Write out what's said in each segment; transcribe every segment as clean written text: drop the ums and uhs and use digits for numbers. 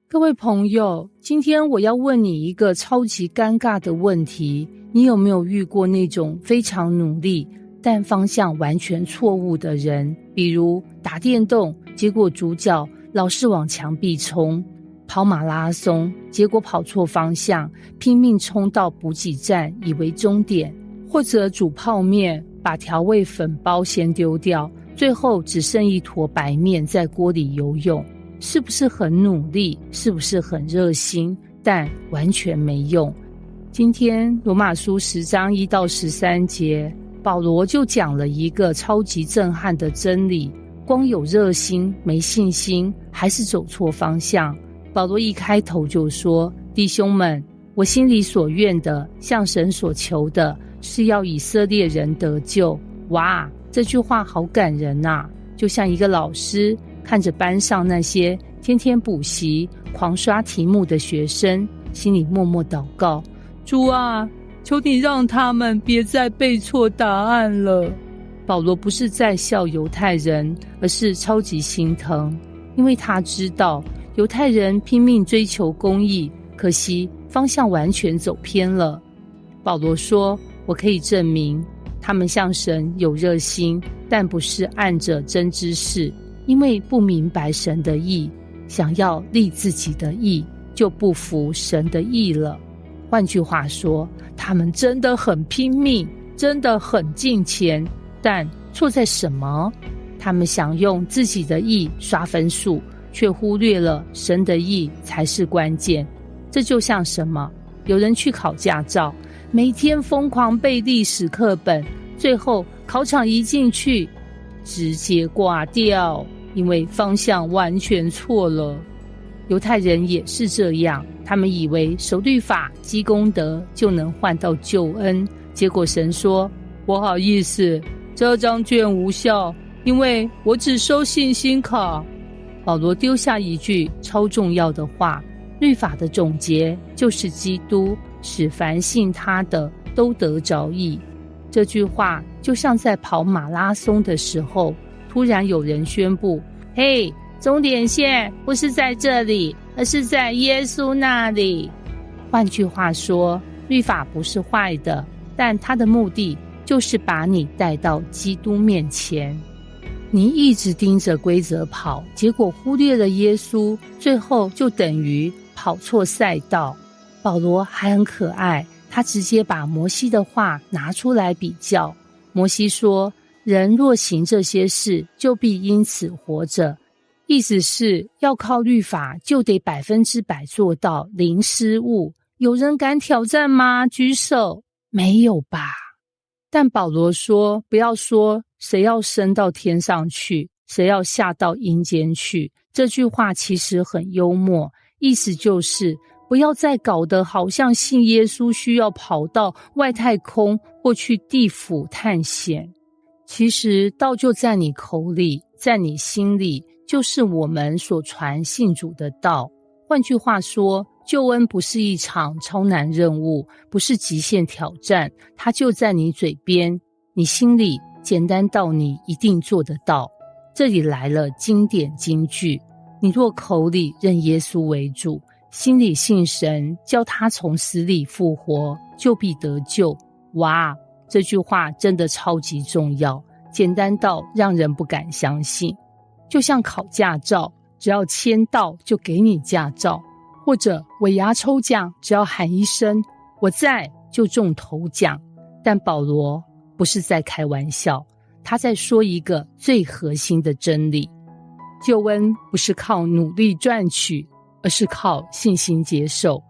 各位朋友，今天我要问你一个超级尴尬的问题，你有没有遇过那种非常努力但方向完全错误的人？比如打电动，结果主角老是往墙壁冲；跑马拉松，结果跑错方向，拼命冲到补给站以为终点；或者煮泡面，把调味粉包先丢掉，最后只剩一坨白面在锅里游泳。是不是很努力？是不是很热心？但完全没用。今天罗马书10章1到13节，保罗就讲了一个超级震撼的真理：光有热心没信心，还是走错方向。保罗一开头就说：弟兄们，我心里所愿的，向神所求的，是要以色列人得救。哇，这句话好感人啊，就像一个老师看着班上那些天天补习、狂刷题目的学生，心里默默祷告：主啊，求你让他们别再背错答案了。保罗不是在笑犹太人，而是超级心疼，因为他知道犹太人拼命追求公义，可惜方向完全走偏了。保罗说：我可以证明他们向神有热心，但不是按着真知识，因为不明白神的义，想要立自己的义，就不服神的义了。换句话说，他们真的很拼命，真的很敬虔，但错在什么？他们想用自己的义刷分数，却忽略了神的义才是关键。这就像什么？有人去考驾照，每天疯狂背历史课本，最后考场一进去直接挂掉，因为方向完全错了。犹太人也是这样，他们以为守律法积功德就能换到救恩，结果神说：不好意思，这张卷无效，因为我只收信心卡。保罗丢下一句超重要的话：律法的总结就是基督，使凡信他的都得着义。这句话就像在跑马拉松的时候，突然有人宣布：嘿，终点线不是在这里，而是在耶稣那里。换句话说，律法不是坏的，但它的目的就是把你带到基督面前。你一直盯着规则跑，结果忽略了耶稣，最后就等于跑错赛道。保罗还很可爱，他直接把摩西的话拿出来比较。摩西说：人若行这些事，就必因此活着。意思是要靠律法就得100%做到零失误。有人敢挑战吗？举手。没有吧？但保罗说，不要说谁要升到天上去，谁要下到阴间去。这句话其实很幽默，意思就是不要再搞得好像信耶稣需要跑到外太空或去地府探险。其实道就在你口里，在你心里，就是我们所传信主的道。换句话说，救恩不是一场超难任务，不是极限挑战，它就在你嘴边，你心里，简单到你一定做得到。这里来了经典金句：你若口里认耶稣为主，心里信神，叫他从死里复活，就必得救。哇，这句话真的超级重要，简单到让人不敢相信。就像考驾照，只要签到就给你驾照，或者尾牙抽奖，只要喊一声我在，就中头奖。但保罗不是在开玩笑，他在说一个最核心的真理：救恩不是靠努力赚取，而是靠信心接受。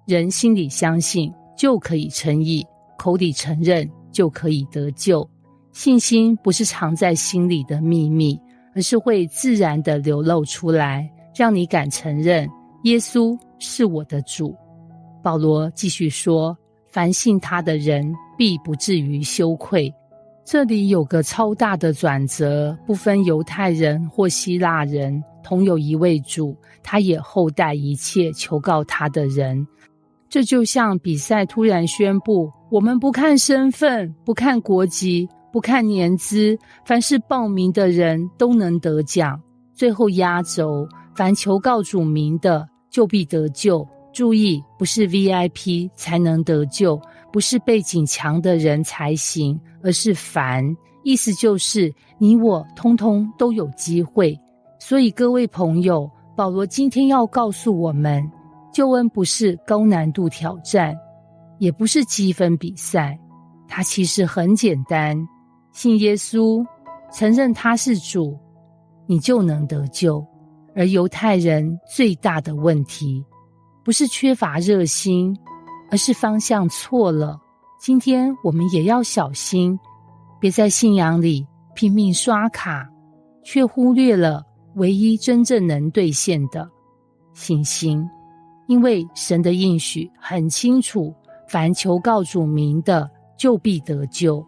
人心里相信就可以称义，口里承认就可以得救。信心不是藏在心里的秘密，而是会自然地流露出来，让你敢承认耶稣是我的主。保罗继续说：凡信他的人必不至于羞愧。这里有个超大的转折，不分犹太人或希腊人，同有一位主，他也厚待一切求告他的人。这就像比赛突然宣布，我们不看身份，不看国籍，不看年资，凡是报名的人都能得奖。最后压轴，凡求告主名的，就必得救。注意，不是 VIP 才能得救，不是背景强的人才行，而是凡，意思就是你我通通都有机会。所以各位朋友，保罗今天要告诉我们，救恩不是高难度挑战，也不是积分比赛，它其实很简单，信耶稣，承认他是主，你就能得救。而犹太人最大的问题不是缺乏热心，而是方向错了。今天我们也要小心，别在信仰里拼命刷卡，却忽略了唯一真正能兑现的信心。因为神的应许很清楚，凡求告主名的，就必得救。